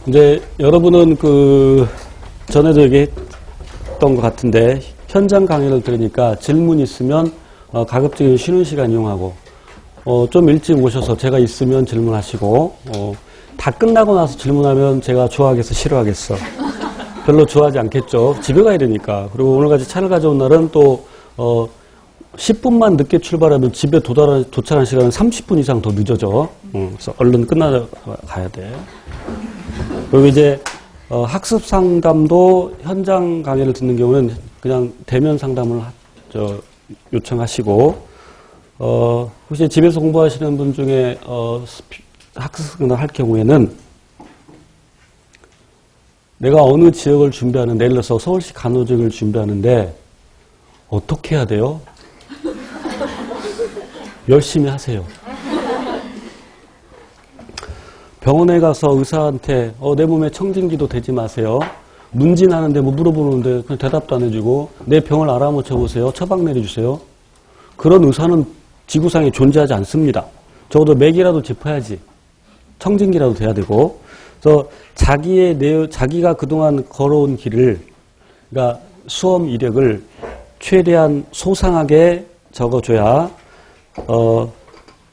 이제 여러분은 전에도 얘기했던 것 같은데 현장 강의를 들으니까 질문 있으면 가급적이면 쉬는 시간 이용하고 좀 일찍 오셔서 제가 있으면 질문하시고 다 끝나고 나서 질문하면 제가 좋아하겠어 싫어하겠어 별로 좋아하지 않겠죠. 집에 가야 되니까. 그리고 오늘같이 차를 가져온 날은 또 10분만 늦게 출발하면 집에 도착한 시간은 30분 이상 더 늦어져. 그래서 얼른 끝나서 가야 돼. 그리고 이제 학습 상담도 현장 강의를 듣는 경우는 그냥 대면 상담을 요청하시고 혹시 집에서 공부하시는 분 중에 학습 상담을 할 경우에는 내가 어느 지역을 준비하는데 예를 들어서 서울시 간호직을 준비하는데 어떻게 해야 돼요? 열심히 하세요. 병원에 가서 의사한테 내 몸에 청진기도 대지 마세요. 문진하는데 뭐 물어보는데 그냥 대답도 안 해주고 내 병을 알아맞혀 보세요. 처방 내려주세요. 그런 의사는 지구상에 존재하지 않습니다. 적어도 맥이라도 짚어야지. 청진기라도 돼야 되고. 그래서 자기가 그동안 걸어온 길을, 그러니까 수험 이력을 최대한 소상하게 적어줘야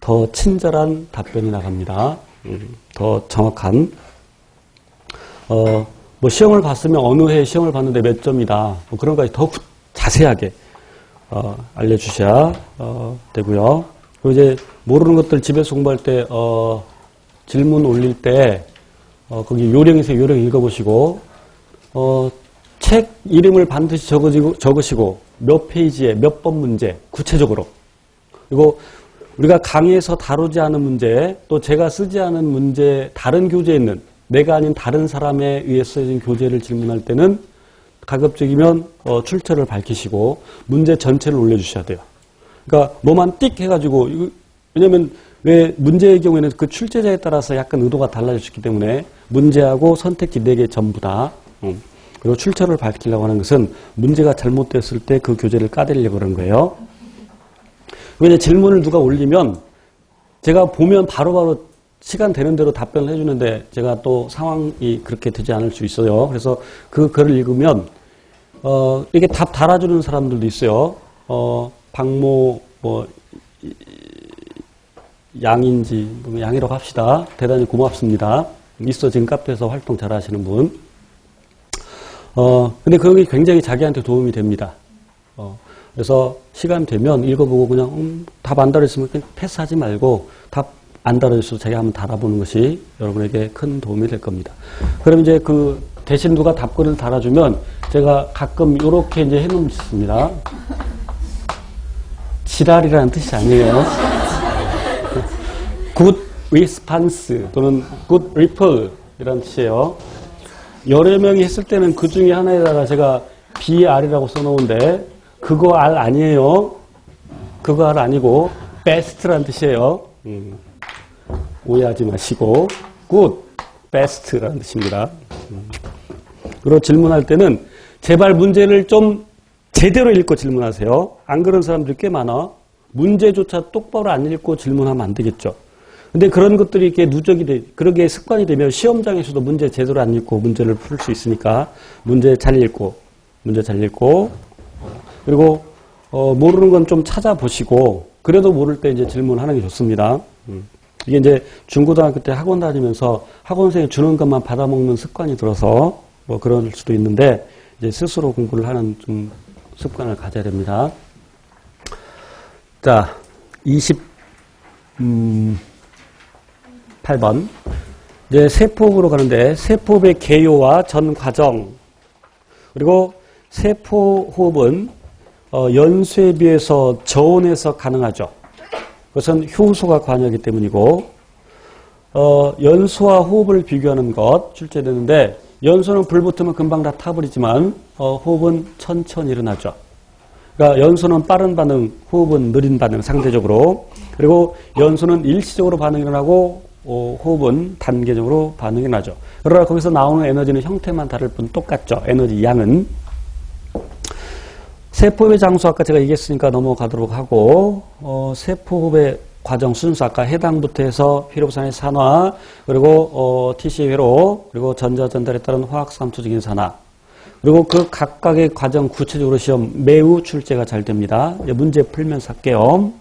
더 친절한 답변이 나갑니다. 더 정확한. 뭐 시험을 봤으면 어느 해 시험을 봤는데 몇 점이다. 뭐 그런 것까지 더 자세하게 알려주셔야 되고요. 그리고 이제 모르는 것들 집에서 공부할 때 질문 올릴 때 거기 요령에서 요령 읽어보시고 책 이름을 반드시 적으시고 몇 페이지에 몇 번 문제 구체적으로. 그리고 우리가 강의에서 다루지 않은 문제 또 제가 쓰지 않은 문제 다른 교재에 있는 내가 아닌 다른 사람에 의해 써진 교재를 질문할 때는 가급적이면 출처를 밝히시고 문제 전체를 올려주셔야 돼요. 그러니까 뭐만 띡 해가지고 왜냐면 왜 문제의 경우에는 그 출제자에 따라서 약간 의도가 달라질 수 있기 때문에 문제하고 선택지 4개 전부 다 그리고 출처를 밝히려고 하는 것은 문제가 잘못됐을 때 그 교재를 까대려고 그런 거예요. 그리고 이제 질문을 누가 올리면 제가 보면 바로바로 시간 되는 대로 답변을 해주는데 제가 또 상황이 그렇게 되지 않을 수 있어요. 그래서 그 글을 읽으면 이게 답 달아주는 사람들도 있어요. 박모 양인지 양이라고 합시다. 대단히 고맙습니다. 있어 지금 카페에서 활동 잘하시는 분. 근데 그게 굉장히 자기한테 도움이 됩니다. 그래서 시간 되면 읽어보고 그냥 답 안 달아있으면 그냥 패스하지 말고 답 안 달아있어도 자기가 한번 달아보는 것이 여러분에게 큰 도움이 될 겁니다. 그럼 이제 그 대신 누가 답글을 달아주면 제가 가끔 이렇게 이제 해놓습니다. 지랄이라는 뜻이 아니에요. good response 또는 good reply 이라는 뜻이에요. 여러 명이 했을 때는 그 중에 하나에다가 제가 BR이라고 써놓은데 그거 R 아니에요. 그거 R 아니고 best라는 뜻이에요. 오해하지 마시고 good, best라는 뜻입니다. 그리고 질문할 때는 제발 문제를 좀 제대로 읽고 질문하세요. 안 그런 사람들이 꽤 많아. 문제조차 똑바로 안 읽고 질문하면 안 되겠죠. 근데 그런 것들이 이렇게 그러게 습관이 되면 시험장에서도 문제 제대로 안 읽고 문제를 풀 수 있으니까 문제 잘 읽고 그리고 모르는 건 좀 찾아보시고 그래도 모를 때 이제 질문하는 게 좋습니다. 이게 이제 중고등학교 때 학원 다니면서 학원생이 주는 것만 받아먹는 습관이 들어서 뭐 그럴 수도 있는데 이제 스스로 공부를 하는 좀 습관을 가져야 됩니다. 자, 28번. 이제 세포호흡으로 가는데 세포호흡의 개요와 전 과정 그리고 세포호흡은 연수에 비해서 저온에서 가능하죠. 그것은 효소가 관여하기 때문이고 연수와 호흡을 비교하는 것 출제되는데 연수는 불 붙으면 금방 다 타버리지만 호흡은 천천히 일어나죠. 그러니까 연수는 빠른 반응, 호흡은 느린 반응 상대적으로 그리고 연수는 일시적으로 반응이 일어나고 호흡은 단계적으로 반응이 나죠. 그러나 거기서 나오는 에너지는 형태만 다를 뿐 똑같죠. 에너지 양은. 세포호흡의 장소 아까 제가 얘기했으니까 넘어가도록 하고 세포호흡의 과정 순서 아까 해당부터 해서 회로부산의 산화 그리고 TC 회로 그리고 전자 전달에 따른 화학 삼투적인 산화 그리고 그 각각의 과정 구체적으로 시험 매우 출제가 잘 됩니다. 이제 문제 풀면서 할게요.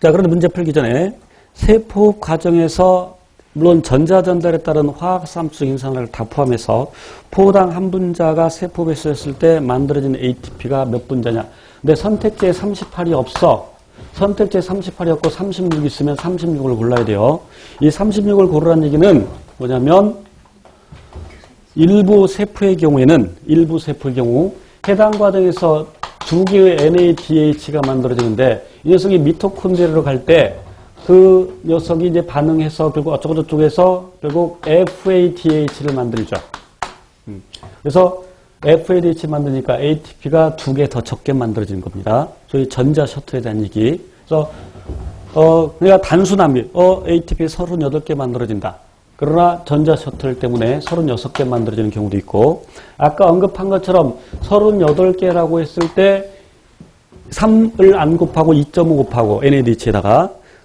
자, 그런데 문제 풀기 전에 세포 과정에서 물론 전자 전달에 따른 화학 삼투적인 산화를 다 포함해서 포당 한 분자가 세포에 쓰였을 때 만들어진 ATP가 몇 분자냐. 근데 선택지에 38이 없어. 선택지에 38이 없고 36 있으면 36을 골라야 돼요. 이 36을 고르라는 얘기는 뭐냐면 일부 세포의 경우에는 일부 세포의 경우 해당 과정에서 두 개의 NADH가 만들어지는데 이 녀석이 미토콘드리아로 갈 때 그 녀석이 이제 반응해서 결국 어쩌고저쩌고해서 결국 FADH를 만들죠. 그래서 FADH 만드니까 ATP가 두 개 더 적게 만들어지는 겁니다. 소위 전자 셔틀에 대한 얘기. 그래서 그러니까 단순함이 ATP 38개 만들어진다. 그러나 전자 셔틀 때문에 36개 만들어지는 경우도 있고 아까 언급한 것처럼 38개라고 했을 때 3을 안 곱하고 2.5 곱하고 NADH에다가